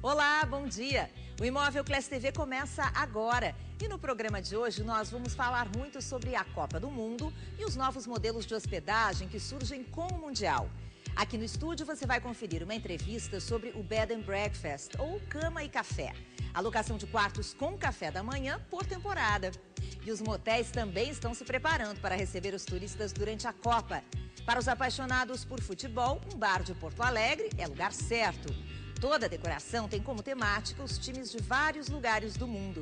Olá, bom dia! O Imóvel Class TV começa agora. E no programa de hoje nós vamos falar muito sobre a Copa do Mundo e os novos modelos de hospedagem que surgem com o Mundial. Aqui no estúdio você vai conferir uma entrevista sobre o Bed and Breakfast, ou cama e café. Alocação de quartos com café da manhã por temporada. E os motéis também estão se preparando para receber os turistas durante a Copa. Para os apaixonados por futebol, um bar de Porto Alegre é lugar certo. Toda a decoração tem como temática os times de vários lugares do mundo.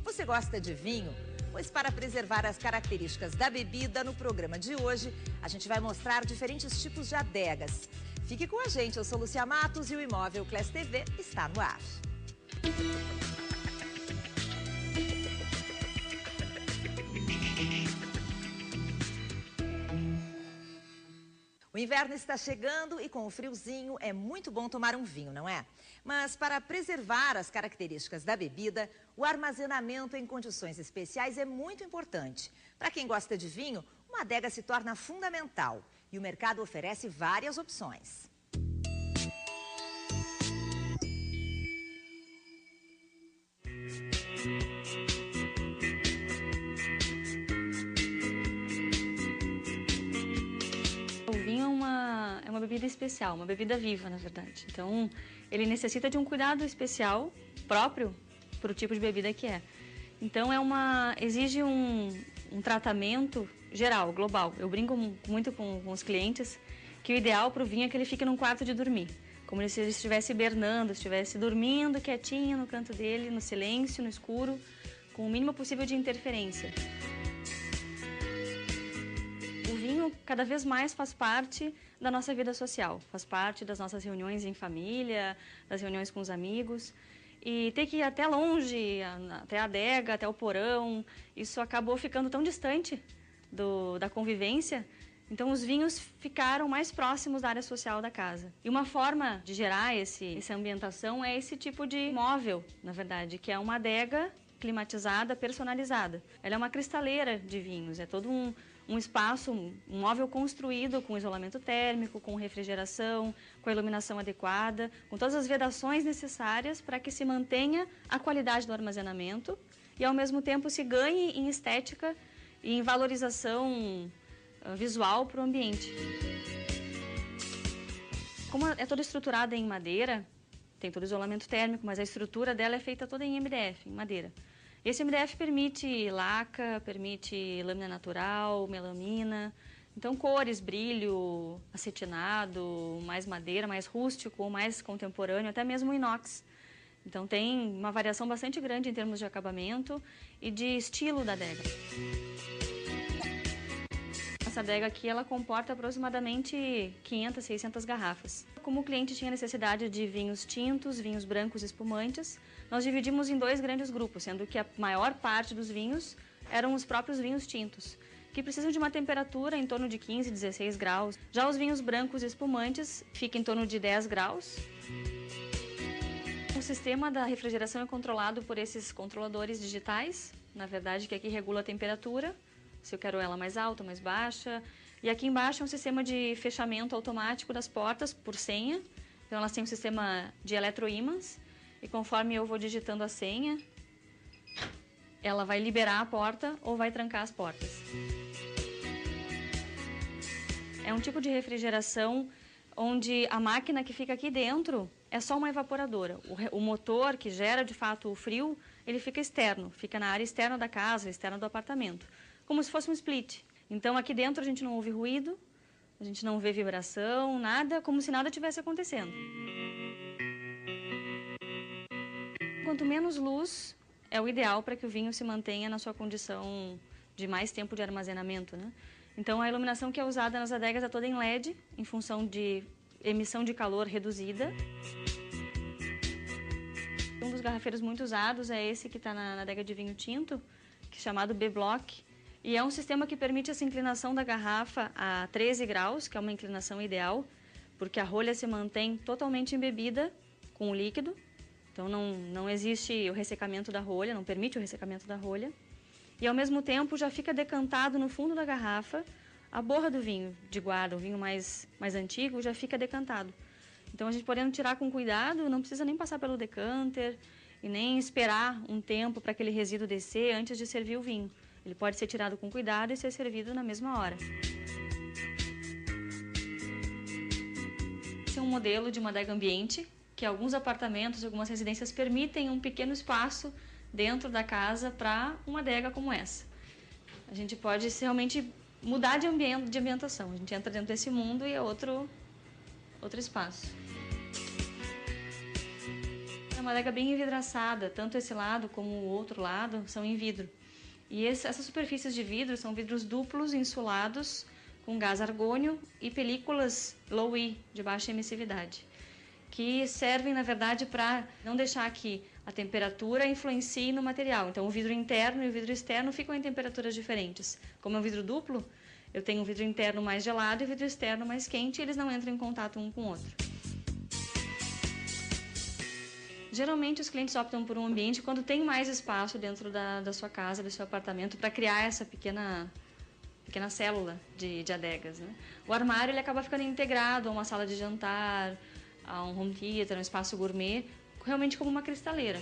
Você gosta de vinho? Pois para preservar as características da bebida, no programa de hoje, a gente vai mostrar diferentes tipos de adegas. Fique com a gente, eu sou Lúcia Matos e o Imóvel Class TV está no ar. O inverno está chegando e com o friozinho é muito bom tomar um vinho, não é? Mas para preservar as características da bebida, o armazenamento em condições especiais é muito importante. Para quem gosta de vinho, uma adega se torna fundamental e o mercado oferece várias opções. É uma bebida especial, uma bebida viva, na verdade. Então, ele necessita de um cuidado especial próprio para o tipo de bebida que é. Então, exige um tratamento geral, global. Eu brinco muito com os clientes que o ideal para o vinho é que ele fique num quarto de dormir. Como se ele estivesse hibernando, estivesse dormindo quietinho no canto dele, no silêncio, no escuro, com o mínimo possível de interferência. O vinho cada vez mais faz parte da nossa vida social, faz parte das nossas reuniões em família, das reuniões com os amigos. E ter que ir até longe, até a adega, até o porão, isso acabou ficando tão distante da convivência. Então os vinhos ficaram mais próximos da área social da casa. E uma forma de gerar essa ambientação é esse tipo de móvel, na verdade, que é uma adega climatizada, personalizada. Ela é uma cristaleira de vinhos, é todo um espaço, um móvel construído com isolamento térmico, com refrigeração, com a iluminação adequada, com todas as vedações necessárias para que se mantenha a qualidade do armazenamento e ao mesmo tempo se ganhe em estética e em valorização visual para o ambiente. Como é toda estruturada em madeira, tem todo isolamento térmico, mas a estrutura dela é feita toda em MDF, em madeira. Esse MDF permite laca, permite lâmina natural, melamina, então cores, brilho, acetinado, mais madeira, mais rústico ou mais contemporâneo, até mesmo inox. Então tem uma variação bastante grande em termos de acabamento e de estilo da adega. Essa adega aqui, ela comporta aproximadamente 500, 600 garrafas. Como o cliente tinha necessidade de vinhos tintos, vinhos brancos espumantes, nós dividimos em dois grandes grupos, sendo que a maior parte dos vinhos eram os próprios vinhos tintos, que precisam de uma temperatura em torno de 15, 16 graus. Já os vinhos brancos espumantes ficam em torno de 10 graus. O sistema da refrigeração é controlado por esses controladores digitais, na verdade, que aqui regula a temperatura. Se eu quero ela mais alta, mais baixa. E aqui embaixo é um sistema de fechamento automático das portas por senha. Então elas têm um sistema de eletroímãs e conforme eu vou digitando a senha, ela vai liberar a porta ou vai trancar as portas. É um tipo de refrigeração onde a máquina que fica aqui dentro é só uma evaporadora. O motor que gera de fato o frio, ele fica externo, fica na área externa da casa, externa do apartamento. Como se fosse um split. Então aqui dentro a gente não ouve ruído, a gente não vê vibração, nada, como se nada tivesse acontecendo. Quanto menos luz, é o ideal para que o vinho se mantenha na sua condição de mais tempo de armazenamento, né? Então a iluminação que é usada nas adegas é toda em LED, em função de emissão de calor reduzida. Um dos garrafeiros muito usados é esse que está na adega de vinho tinto, que é chamado B-Block. E é um sistema que permite essa inclinação da garrafa a 13 graus, que é uma inclinação ideal, porque a rolha se mantém totalmente embebida com o líquido. Então não existe o ressecamento da rolha, não permite o ressecamento da rolha. E ao mesmo tempo já fica decantado no fundo da garrafa a borra do vinho de guarda, o vinho mais antigo já fica decantado. Então, a gente podendo tirar com cuidado, não precisa nem passar pelo decanter e nem esperar um tempo para aquele resíduo descer antes de servir o vinho. Ele pode ser tirado com cuidado e ser servido na mesma hora. Esse é um modelo de uma adega ambiente, que alguns apartamentos, algumas residências permitem um pequeno espaço dentro da casa para uma adega como essa. A gente pode realmente mudar de ambientação. A gente entra dentro desse mundo e é outro espaço. É uma adega bem envidraçada, tanto esse lado como o outro lado são em vidro. E essas superfícies de vidro são vidros duplos insulados com gás argônio e películas low-E, de baixa emissividade, que servem, na verdade, para não deixar que a temperatura influencie no material. Então, o vidro interno e o vidro externo ficam em temperaturas diferentes. Como é um vidro duplo, eu tenho um vidro interno mais gelado e o vidro externo mais quente, e eles não entram em contato um com o outro. Geralmente, os clientes optam por um ambiente quando tem mais espaço dentro da sua casa, do seu apartamento, para criar essa pequena célula de adegas, né? O armário ele acaba ficando integrado a uma sala de jantar, a um home theater, um espaço gourmet, realmente como uma cristaleira.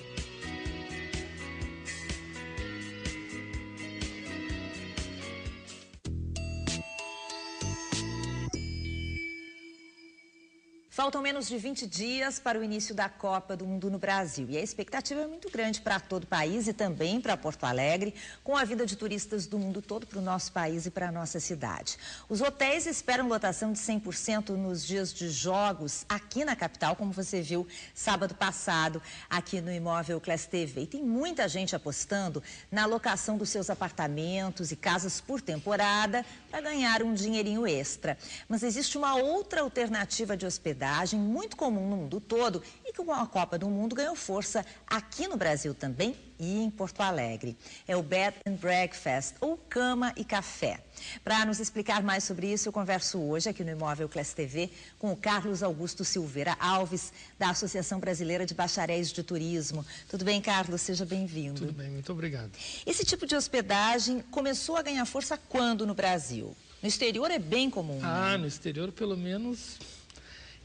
Faltam menos de 20 dias para o início da Copa do Mundo no Brasil. E a expectativa é muito grande para todo o país e também para Porto Alegre, com a vinda de turistas do mundo todo para o nosso país e para a nossa cidade. Os hotéis esperam lotação de 100% nos dias de jogos aqui na capital, como você viu sábado passado aqui no Imóvel Class TV. E tem muita gente apostando na locação dos seus apartamentos e casas por temporada para ganhar um dinheirinho extra. Mas existe uma outra alternativa de hospedagem muito comum no mundo todo e que com a Copa do Mundo ganhou força aqui no Brasil também e em Porto Alegre. É o Bed and Breakfast, ou cama e café. Para nos explicar mais sobre isso, eu converso hoje aqui no Imóvel Class TV com o Carlos Augusto Silveira Alves, da Associação Brasileira de Bacharéis de Turismo. Tudo bem, Carlos? Seja bem-vindo. Tudo bem, muito obrigado. Esse tipo de hospedagem começou a ganhar força quando no Brasil? No exterior é bem comum. No exterior, pelo menos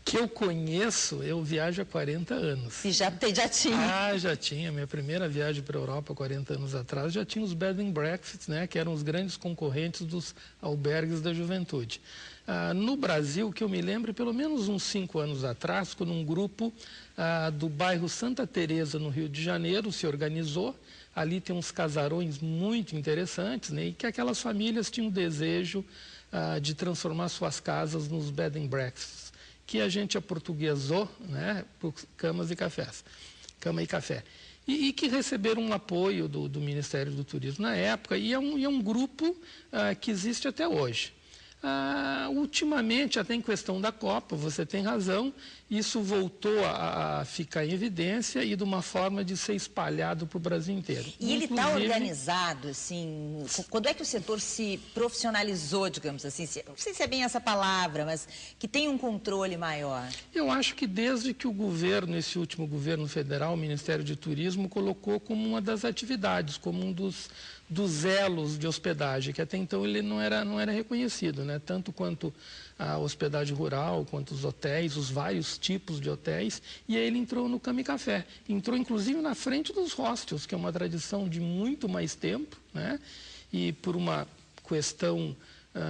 que eu conheço, eu viajo há 40 anos. E já tinha? Já tinha. Minha primeira viagem para a Europa, 40 anos atrás, já tinha os bed and breakfasts, né, que eram os grandes concorrentes dos albergues da juventude. No Brasil, que eu me lembro, pelo menos uns 5 anos atrás, quando um grupo do bairro Santa Teresa, no Rio de Janeiro, se organizou. Ali tem uns casarões muito interessantes, né, e que aquelas famílias tinham desejo de transformar suas casas nos bed and breakfasts, que a gente aportuguesou, né, por camas e cafés, cama e café. E que receberam um apoio do Ministério do Turismo na época, e é um grupo que existe até hoje. Ultimamente, até em questão da Copa, você tem razão, isso voltou a ficar em evidência e de uma forma de ser espalhado para o Brasil inteiro. E ele está organizado, assim, quando é que o setor se profissionalizou, digamos assim, não sei se é bem essa palavra, mas que tem um controle maior? Eu acho que desde que o governo, esse último governo federal, o Ministério de Turismo, colocou como uma das atividades, como um dos elos de hospedagem, que até então ele não era reconhecido, né? Tanto quanto a hospedagem rural, quanto os hotéis, os vários tipos de hotéis, e aí ele entrou no Cama e Café. Entrou, inclusive, na frente dos hostels, que é uma tradição de muito mais tempo, né? E por uma questão,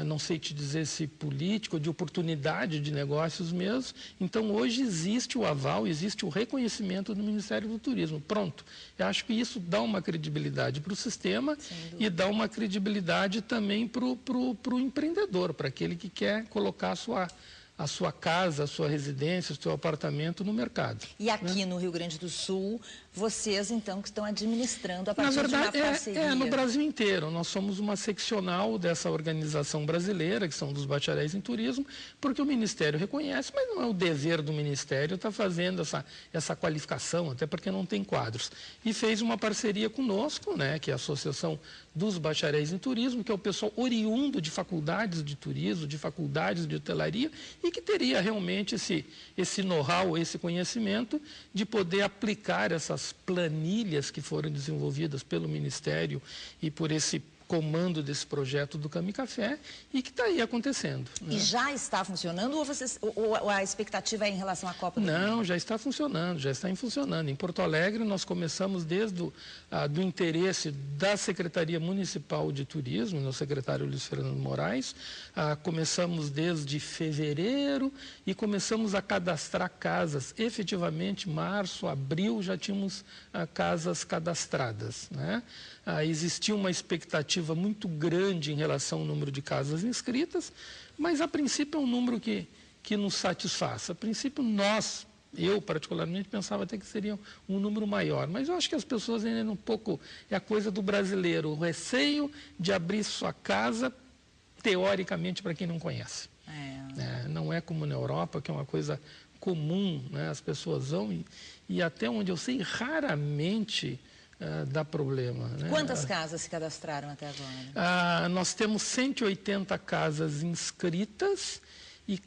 não sei te dizer se política ou de oportunidade de negócios mesmo. Então, hoje existe o aval, existe o reconhecimento do Ministério do Turismo. Pronto. Eu acho que isso dá uma credibilidade para o sistema e dá uma credibilidade também para o empreendedor, para aquele que quer colocar a sua casa, a sua residência, o seu apartamento no mercado. E aqui, né, no Rio Grande do Sul, vocês, então, que estão administrando a partir de uma parceria? No Brasil inteiro. Nós somos uma seccional dessa organização brasileira, que são dos bacharéis em turismo, porque o Ministério reconhece, mas não é o dever do Ministério estar fazendo essa qualificação, até porque não tem quadros. E fez uma parceria conosco, né, que é a Associação dos Bacharéis em Turismo, que é o pessoal oriundo de faculdades de turismo, de faculdades de hotelaria, e que teria realmente esse know-how, esse conhecimento de poder aplicar essas planilhas que foram desenvolvidas pelo Ministério e por esse comando desse projeto do Cama e Café e que está aí acontecendo. Né? E já está funcionando ou a expectativa é em relação à Copa do Mundo? Não, já está funcionando, já está funcionando. Em Porto Alegre nós começamos desde do interesse da Secretaria Municipal de Turismo, no secretário Luiz Fernando Moraes, começamos desde fevereiro e começamos a cadastrar casas. Efetivamente, março, abril já tínhamos casas cadastradas, né? Existia uma expectativa muito grande em relação ao número de casas inscritas, mas a princípio é um número que nos satisfaz. A princípio eu particularmente pensava até que seria um número maior, mas eu acho que as pessoas ainda um pouco, é a coisa do brasileiro, o receio de abrir sua casa, teoricamente, para quem não conhece. Não é como na Europa, que é uma coisa comum, né? As pessoas vão e até onde eu sei, raramente dá problema. Né? Quantas casas se cadastraram até agora? Nós temos 180 casas inscritas e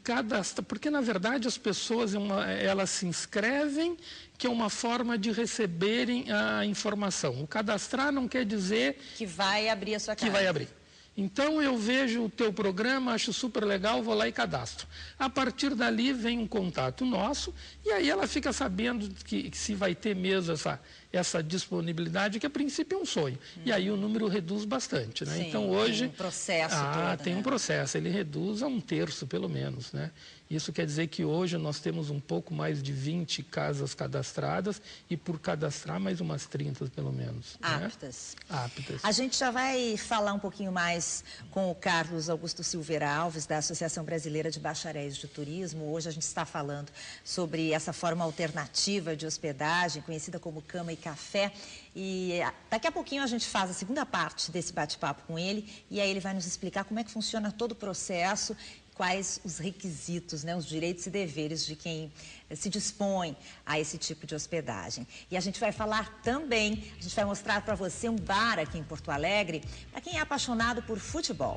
porque na verdade as pessoas elas se inscrevem, que é uma forma de receberem a informação. O cadastrar não quer dizer que vai abrir a sua casa. Que vai abrir. Então eu vejo o teu programa, acho super legal, vou lá e cadastro. A partir dali vem um contato nosso e aí ela fica sabendo que se vai ter mesmo essa disponibilidade, que a princípio é um sonho. E aí o número reduz bastante, né? Sim, então hoje tem um processo todo, tem um processo, ele reduz a 1/3 pelo menos, né? Isso quer dizer que hoje nós temos um pouco mais de 20 casas cadastradas e por cadastrar mais umas 30 pelo menos. Aptas. Né? Aptas. A gente já vai falar um pouquinho mais com o Carlos Augusto Silveira Alves, da Associação Brasileira de Bacharéis de Turismo. Hoje a gente está falando sobre essa forma alternativa de hospedagem, conhecida como Cama e Café. E daqui a pouquinho a gente faz a segunda parte desse bate-papo com ele e aí ele vai nos explicar como é que funciona todo o processo, quais os requisitos, né, os direitos e deveres de quem se dispõe a esse tipo de hospedagem. E a gente vai falar também, a gente vai mostrar para você um bar aqui em Porto Alegre, para quem é apaixonado por futebol.